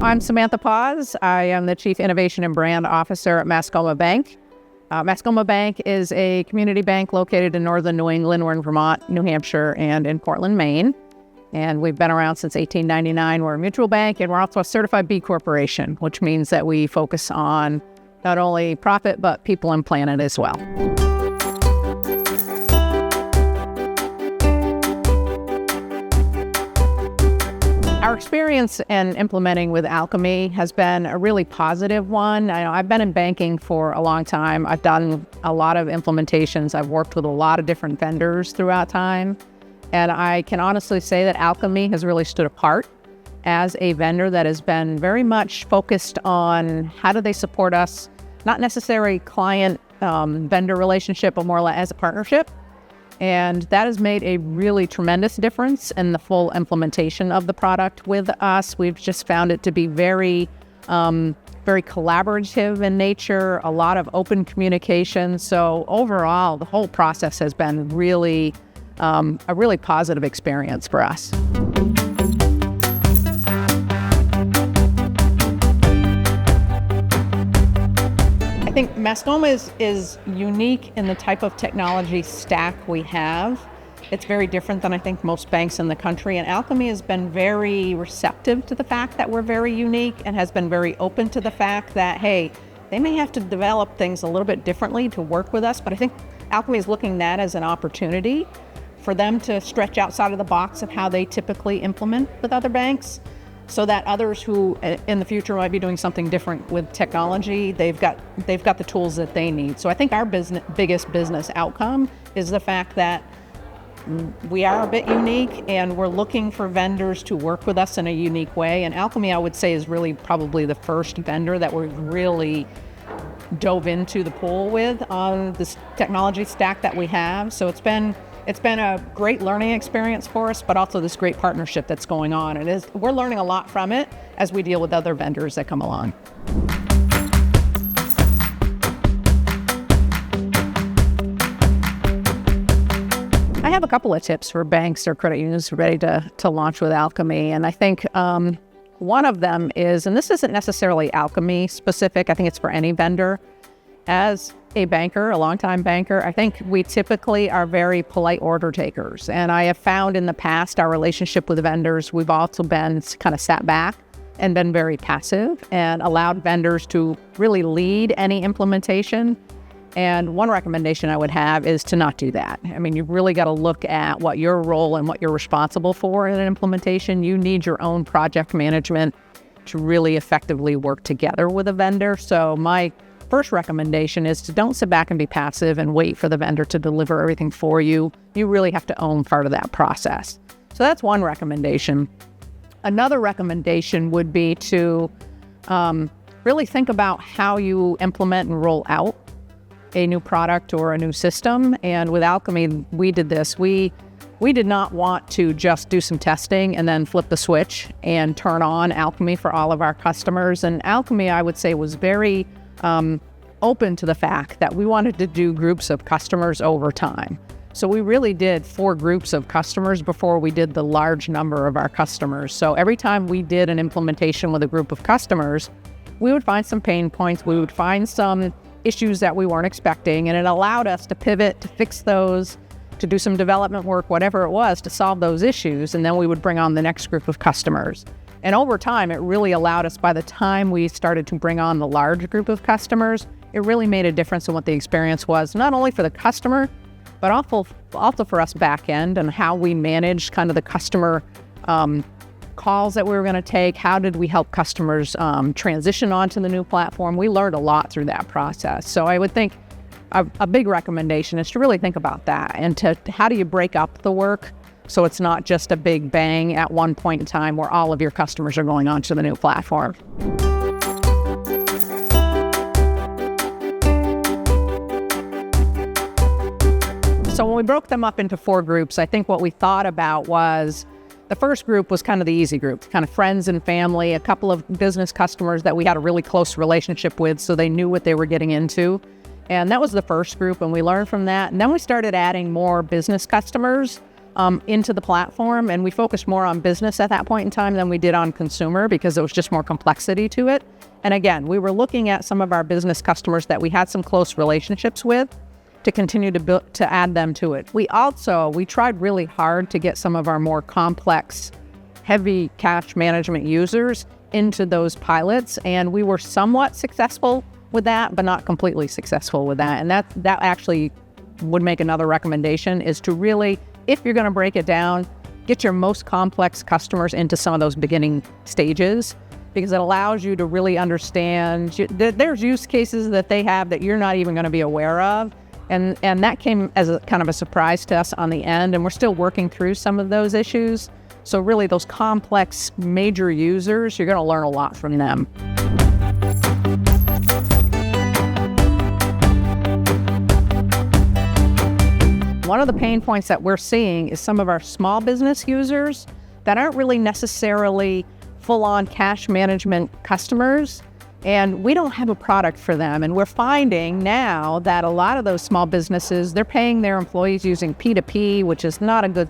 I'm Samantha Pause. I am the Chief Innovation and Brand Officer at Mascoma Bank. Mascoma Bank is a community bank located in northern New England. We're in Vermont, New Hampshire, and in Portland, Maine. And we've been around since 1899. We're a mutual bank, and we're also a certified B Corporation, which means that we focus on not only profit, but people and planet as well. Our experience in implementing with Alkami has been a really positive one. I've been in banking for a long time. I've done a lot of implementations. I've worked with a lot of different vendors throughout time. And I can honestly say that Alkami has really stood apart as a vendor that has been very much focused on how do they support us, not necessarily client-vendor relationship, but more as a partnership. And that has made a really tremendous difference in the full implementation of the product with us. We've just found it to be very collaborative in nature, a lot of open communication. So overall, the whole process has been really a really positive experience for us. I think Mascoma is unique in the type of technology stack we have. It's very different than I think most banks in the country, and Alkami has been very receptive to the fact that we're very unique and has been very open to the fact that, hey, they may have to develop things a little bit differently to work with us, but I think Alkami is looking at that as an opportunity for them to stretch outside of the box of how they typically implement with other banks, so that others who in the future might be doing something different with technology, they've got the tools that they need. So I think our biggest business outcome is the fact that we are a bit unique and we're looking for vendors to work with us in a unique way. And Alkami, I would say, is really probably the first vendor that we've really dove into the pool with on this technology stack that we have. So it's been a great learning experience for us, but also this great partnership that's going on. And we're learning a lot from it as we deal with other vendors that come along. I have a couple of tips for banks or credit unions ready to launch with Alkami. And I think one of them is, and this isn't necessarily Alkami specific, I think it's for any vendor. As a banker, a longtime banker, I think we typically are very polite order takers. And I have found in the past, our relationship with vendors, we've also been kind of sat back and been very passive and allowed vendors to really lead any implementation. And one recommendation I would have is to not do that. I mean, you've really got to look at what your role and what you're responsible for in an implementation. You need your own project management to really effectively work together with a vendor. So my first recommendation is to don't sit back and be passive and wait for the vendor to deliver everything for you. You really have to own part of that process. So that's one recommendation. Another recommendation would be to really think about how you implement and roll out a new product or a new system. And with Alkami, we did this. We did not want to just do some testing and then flip the switch and turn on Alkami for all of our customers. And Alkami, I would say, was very open to the fact that we wanted to do groups of customers over time. So we really did 4 groups of customers before we did the large number of our customers. So every time we did an implementation with a group of customers, we would find some pain points, we would find some issues that we weren't expecting, and it allowed us to pivot, to fix those, to do some development work, whatever it was, to solve those issues, and then we would bring on the next group of customers. And over time, it really allowed us, by the time we started to bring on the large group of customers, it really made a difference in what the experience was, not only for the customer, but also for us back end and how we managed kind of the customer calls that we were going to take. How did we help customers transition onto the new platform? We learned a lot through that process. So I would think a big recommendation is to really think about that and to how do you break up the work so it's not just a big bang at one point in time where all of your customers are going onto the new platform. So when we broke them up into 4 groups, I think what we thought about was the first group was kind of the easy group, kind of friends and family, a couple of business customers that we had a really close relationship with, so they knew what they were getting into. And that was the first group, and we learned from that. And then we started adding more business customers into the platform, and we focused more on business at that point in time than we did on consumer because there was just more complexity to it. And again, we were looking at some of our business customers that we had some close relationships with to continue to add them to it. We tried really hard to get some of our more complex, heavy cash management users into those pilots, and we were somewhat successful with that, but not completely successful with that. And that actually would make another recommendation, is to really, if you're going to break it down, get your most complex customers into some of those beginning stages, because it allows you to really understand there's use cases that they have that you're not even going to be aware of. And that came as a kind of a surprise to us on the end, and we're still working through some of those issues. So really those complex major users, you're going to learn a lot from them. One of the pain points that we're seeing is some of our small business users that aren't really necessarily full-on cash management customers, and we don't have a product for them. And we're finding now that a lot of those small businesses, they're paying their employees using P2P, which is not a good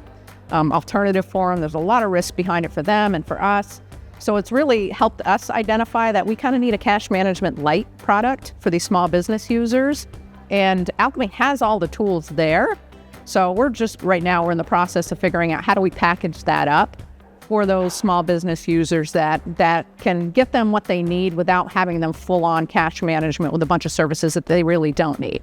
alternative for them. There's a lot of risk behind it for them and for us. So it's really helped us identify that we kind of need a cash management light product for these small business users. And Alkami has all the tools there. So we're in the process of figuring out how do we package that up for those small business users that can get them what they need without having them full on cash management with a bunch of services that they really don't need.